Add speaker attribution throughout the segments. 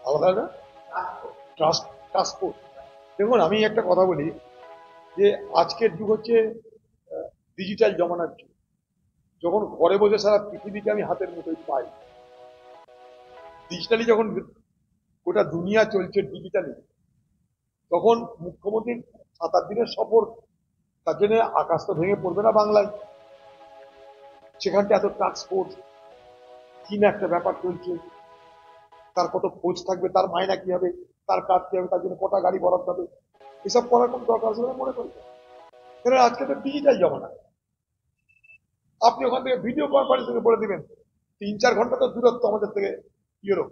Speaker 1: আলাদা ট্রান্সপোর্ট। দেখুন, আমি একটা কথা বলি যে আজকের যুগ হচ্ছে ডিজিটাল জমানার যুগ। যখন ঘরে বসে সারা পৃথিবীকে আমি হাতের মুঠোয় পাই, ডিজিটালি যখন গোটা দুনিয়া চলছে ডিজিটালি, তখন মুখ্যমন্ত্রীর 7-8 দিনের সফর, তার জন্য আকাশ তো ভেঙে পড়বে না বাংলায়। সেখানটা এত ট্রান্সপোর্ট কি না একটা ব্যাপার চলছে, তার কত খোঁজ থাকবে, তার মায়না কি হবে, তার কাজ কি হবে, তার জন্য কটা গাড়ি বরাদ্দ হবে, এসব করার কোনো দরকার আছে বলে মনে করি। কারণ আজকে তো ডিজিটাল জমানা। আপনি ওখান থেকে ভিডিও কনফারেন্সিং বলে দিবেন, 3-4 ঘন্টা তো দূরত্ব আমাদের থেকে ইউরোপ,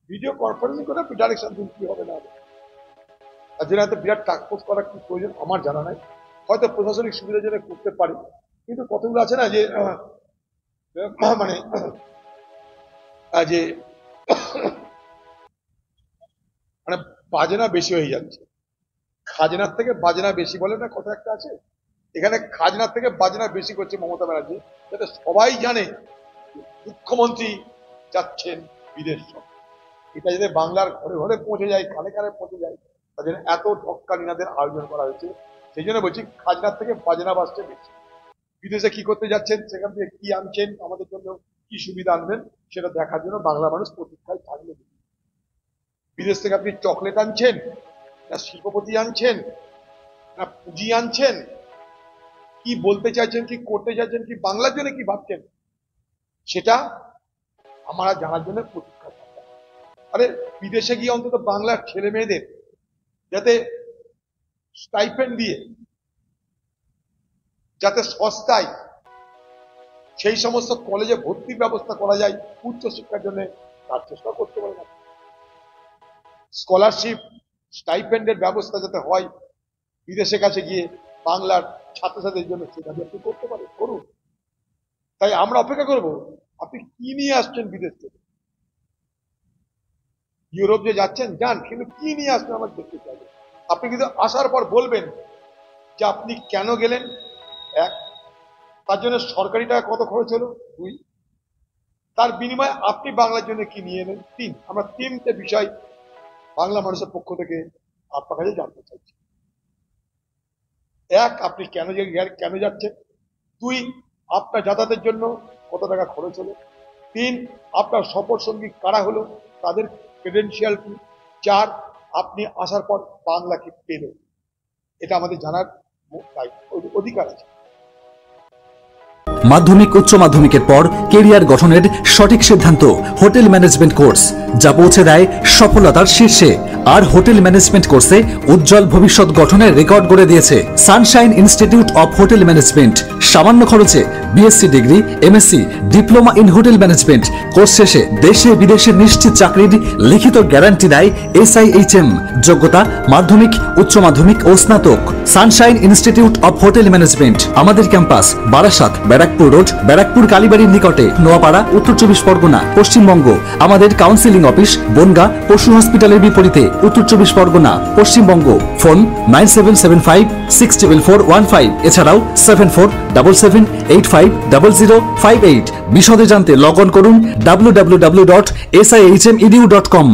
Speaker 1: ভিডিও কনফারেন্সিং করে আপনি ডাইরেকশন দিন কি হবে না হবে। আর যেটা বিরাট টাকপোস করা কি প্রয়োজন আমার জানা নাই, হয়তো প্রশাসনিক সুবিধার জন্য করতে পারি, কিন্তু কতগুলো আছে না যে মানে যে মানে বাজনা বেশি হয়ে যাচ্ছে, খাজনার থেকে বাজনা বেশি বলে না কথা একটা আছে। এখানে খাজনার থেকে বাজনা বেশি করছে মমতা ব্যানার্জি, যাতে সবাই জানে মুখ্যমন্ত্রী যাচ্ছেন বিদেশ। এটা যাতে বাংলার ঘরে ঘরে পৌঁছে যায়, কানে কানে পৌঁছে যায়, তার জন্য এত ঢক্কালীনাদের আয়োজন করা হয়েছে। সেই জন্য বলছি খাজনার থেকে বাজনা বাজছে বেশি। বিদেশে কি করতে যাচ্ছেন, সেখান থেকে কি আনছেন, আমাদের জন্য কি সুবিধা আনবেন, সেটা দেখার জন্য বাংলা মানুষ প্রতীক্ষায় থাকবে। বিদেশ থেকে আপনি চকলেট আনছেন, না শিল্পপতি আনছেন, না পুঁজি আনছেন, কি বলতে চাইছেন, কি করতে চাইছেন, কি বাংলার জন্য কি ভাবছেন, সেটা আমরা জানার জন্য প্রতীক্ষা থাকবে। আরে বিদেশে গিয়ে অন্তত বাংলার ছেলে মেয়েদের যাতে স্টাইপেন্ড দিয়ে, যাতে সস্তায় সেই সমস্ত কলেজে ভর্তির ব্যবস্থা করা যায় উচ্চশিক্ষার জন্য, তার চেষ্টা করতে পারে না। স্কলারশিপ স্টাইপেন্ডের ব্যবস্থা যাতে হয় বিদেশে কাছে গিয়ে বাংলার ছাত্রছাত্রীদের জন্য, সেটা আপনি করতে পারেন, করুন। তাই আমরা অপেক্ষা করব আপনি কি নিয়ে আসছেন বিদেশ থেকে। ইউরোপ যে যাচ্ছেন যান, কিন্তু কি নিয়ে আসছেন আমার দেখতে চাইবে। আপনি কিন্তু আসার পর বলবেন যে আপনি কেন গেলেন, 1, তার জন্য সরকারি টাকা কত খরচ হলো, 2, তার বিনিময়ে আপনি বাংলার জন্য কি নিয়ে এলেন, 3। আমরা 3টে বিষয় বাংলা মানুষের পক্ষ থেকে আপনার কাছে জানতে চাইছি। 1, আপনি কেন যাচ্ছেন, 2, আপনার যাতায়াতের জন্য কত টাকা খরচ হলো, 3, আপনার সফর সঙ্গী কারা হলো, তাদের ক্রেডেনশিয়াল কি, 4, আপনি আসার পর বাংলা কি পেল, এটা আমাদের জানার অধিকার আছে।
Speaker 2: মাধ্যমিক উচ্চ মাধ্যমিকের পর কেরিয়ার গঠনের সঠিক সিদ্ধান্ত হোটেল ম্যানেজমেন্ট কোর্স, যা পৌঁছে দেয় সফলতার শীর্ষে। আর হোটেল ম্যানেজমেন্ট কোর্সে উজ্জ্বল ভবিষ্যৎ গঠনের রেকর্ড গড়ে দিয়েছে Sunshine institute of hotel management. সামান্য খরচে BSc degree, MSc, diploma in hotel management course শেষে দেশে বিদেশে নিশ্চিত চাকরির লিখিত গ্যারান্টি দেয় SIHM। যোগ্যতা মাধ্যমিক, উচ্চ মাধ্যমিক ও স্নাতক। Sunshine institute of hotel management, আমাদের ক্যাম্পাস বারাসাত, ব্যারাকপুর রোড, ব্যারাকপুর কালীবাড়ির নিকটে, নোয়াপাড়া, উত্তর 24 পরগনা, পশ্চিমবঙ্গ। আমাদের কাউন্সিলিং অফিস বনগা পশু হসপিটালের বিপরীতে, উত্তর 24 পরগনা, পশ্চিমবঙ্গ। ফোন 9775644115, এছাড়াও 7477850058। বিশদে জানতে লগ অন করুন www.sihmedu.com।